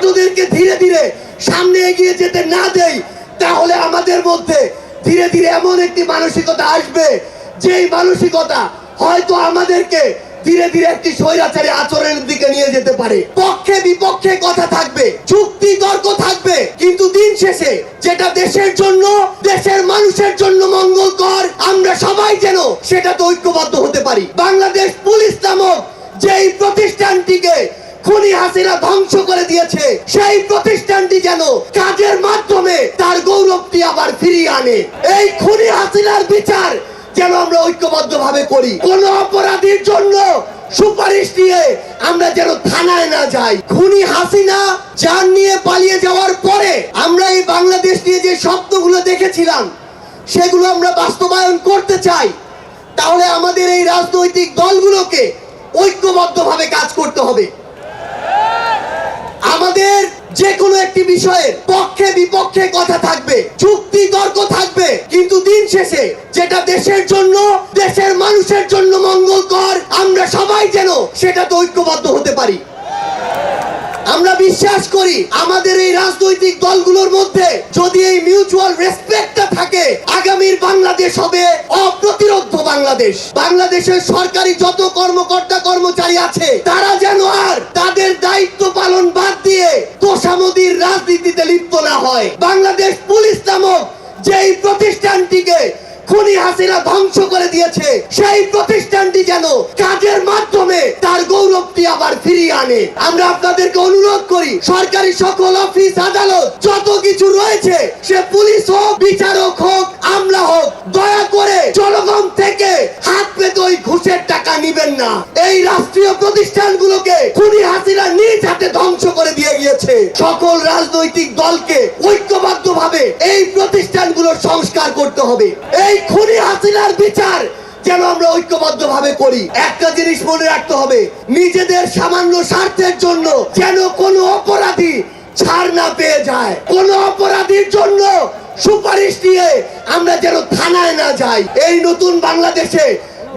ছোটদেরকে ধীরে ধীরে সামনে এগিয়ে যেতে না দেই, তাহলে আমাদের মধ্যে ধীরে ধীরে এমন একটি মানসিকতা আসবে, যেই মানসিকতা হয়তো আমাদেরকে ধীরে ধীরে একটি স্বৈরাচারী আচরণের দিকে নিয়ে যেতে পারে। পক্ষে বিপক্ষে কথা থাকবে, যুক্তি তর্ক থাকবে, কিন্তু দিন শেষে যেটা দেশের জন্য, দেশের মানুষের জন্য মঙ্গলকর, আমরা সবাই যেন সেটাতে ঐক্যবদ্ধ হতে পারি। বাংলাদেশ পুলিশ নামক যেই প্রতিষ্ঠানটিকে খুনি হাসিনা ধ্বংস করে দিয়েছে, সেই প্রতিষ্ঠানটি যেন কাজের মাধ্যমে তার গৌরবটি আবার ফিরিয়ে আনে। এই খুনি হাসিনার বিচার যেন আমরা ঐক্যবদ্ধ ভাবে করি। কোন অপরাধীর জন্য সুপারিশ নিয়ে আমরা যেন থানায় না যাই। খুনি হাসিনা জান নিয়ে পালিয়ে যাওয়ার পরে আমরা এই বাংলাদেশ নিয়ে যে স্বপ্নগুলো দেখেছিলাম, সেগুলো আমরা বাস্তবায়ন করতে চাই। তাহলে আমাদের এই রাজনৈতিক দলগুলোকে ঐক্যবদ্ধ ভাবে কাজ করতে হবে। আমাদের যে কোনো একটি বিষয়ে পক্ষে বিপক্ষে কথা থাকবে, যুক্তি তর্ক থাকবে, কিন্তু দিন শেষে যেটা দেশের জন্য, দেশের মানুষের জন্য মঙ্গলকর, আমরা সবাই যেন সেটাতে ঐক্যবদ্ধ হতে পারি। আমরা বিশ্বাস করি আমাদের এই রাজনৈতিক দলগুলোর মধ্যে যদি এই মিউচুয়াল রেসপেক্টটা থাকে, আগামীর বাংলাদেশ হবে অপ্রতিরোধ বাংলাদেশ। বাংলাদেশের সরকারি যত কর্মকর্তা কর্মচারী আছে, তারা যেন আর তাদের দায়িত্ব পালন বাদ দিয়ে তোষামোদির রাজনীতিতে লিপ্ত না হয়। বাংলাদেশ পুলিশ নামক যেই প্রতিষ্ঠানটিকে খুনি হাসিনা ধ্বংস করে দিয়েছে, সেই প্রতিষ্ঠানটি যেন কাজের মাধ্যমে তার গৌরবটি আবার ফিরিয়ে আনে। আমরা আপনাদেরকে অনুরোধ করি, সরকারি সকল অফিস আদালত যত কিছু রয়েছে, সে পুলিশ হোক, বিচারক হোক, আমলা হোক, দয়া করে জনগণ থেকে হাত পেতে ওই ঘুষের টাকা নিবেন না। এই রাষ্ট্রীয় প্রতিষ্ঠানগুলোকে খুনি হাসিনা নিজ হাতে ধ্বংস করে দিয়ে গিয়েছে। সকল রাজনৈতিক দলকে ঐক্যবদ্ধ ভাবে এই প্রতিষ্ঠানগুলোর সংস্কার করতে হবে। এই খুনি হাসিনার বিচার যেন আমরা ঐক্যবদ্ধ ভাবে করি। একটা জিনিস মনে রাখতে হবে, নিজেদের সামান্য স্বার্থের জন্য যেন কোনো অপরাধী ছাড় না পেয়ে যায়। কোন অপরাধীর জন্য সুপারিশ নিয়ে আমরা যেন থানায় না যাই। এই নতুন বাংলাদেশে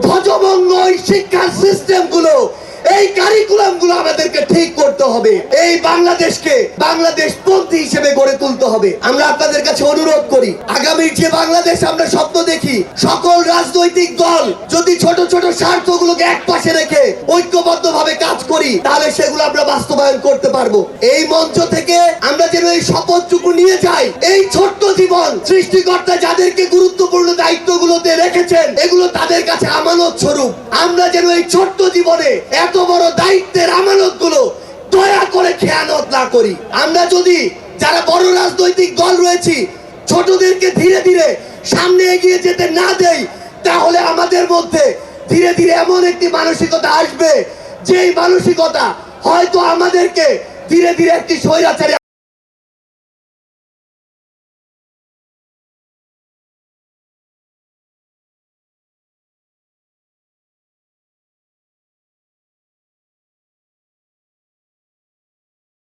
ধ্বজভঙ্গ শিক্ষার সিস্টেম গুলো, এই কারিকুলাম গুলো আমাদেরকে ঠিক করতে হবে। এই বাংলাদেশকে বাংলাদেশপন্থী হিসেবে গড়ে তুলতে হবে। আমরা আপনাদের কাছে অনুরোধ করি, আগামীর যে বাংলাদেশ আমরা স্বপ্ন দেখি, সকল রাজনৈতিক দল যদি ছোট ছোট স্বার্থগুলোকে এক পাশে রেখে ঐক্যবদ্ধ ভাবে কাজ করি, তাহলে সেগুলো আমরা বাস্তবায়ন করতে পারবো। এই মঞ্চ থেকে আমরা যেন এই শপথটুকু নিয়ে যাই, এই ছোট্ট জীবন সৃষ্টিকর্তা যাদেরকে গুরুত্বপূর্ণ দায়িত্বগুলোতে রেখেছেন, এগুলো তাদের কাছে আমানত স্বরূপ। আমরা যেন এই ছোট্ট জীবনে এত বড় দায়িত্বের আমানত গুলো দয়া করে খেয়ানত না করি। আমরা যদি যারা বড় রাজনৈতিক দল রয়েছি, ছোটদেরকে ধীরে ধীরে সামনে এগিয়ে যেতে না দেই, তাহলে আমাদের মধ্যে ধীরে ধীরে এমন একটি মানসিকতা আসবে, যেই মানসিকতা হয়তো আমাদেরকে ধীরে ধীরে একটি স্বৈরাচারী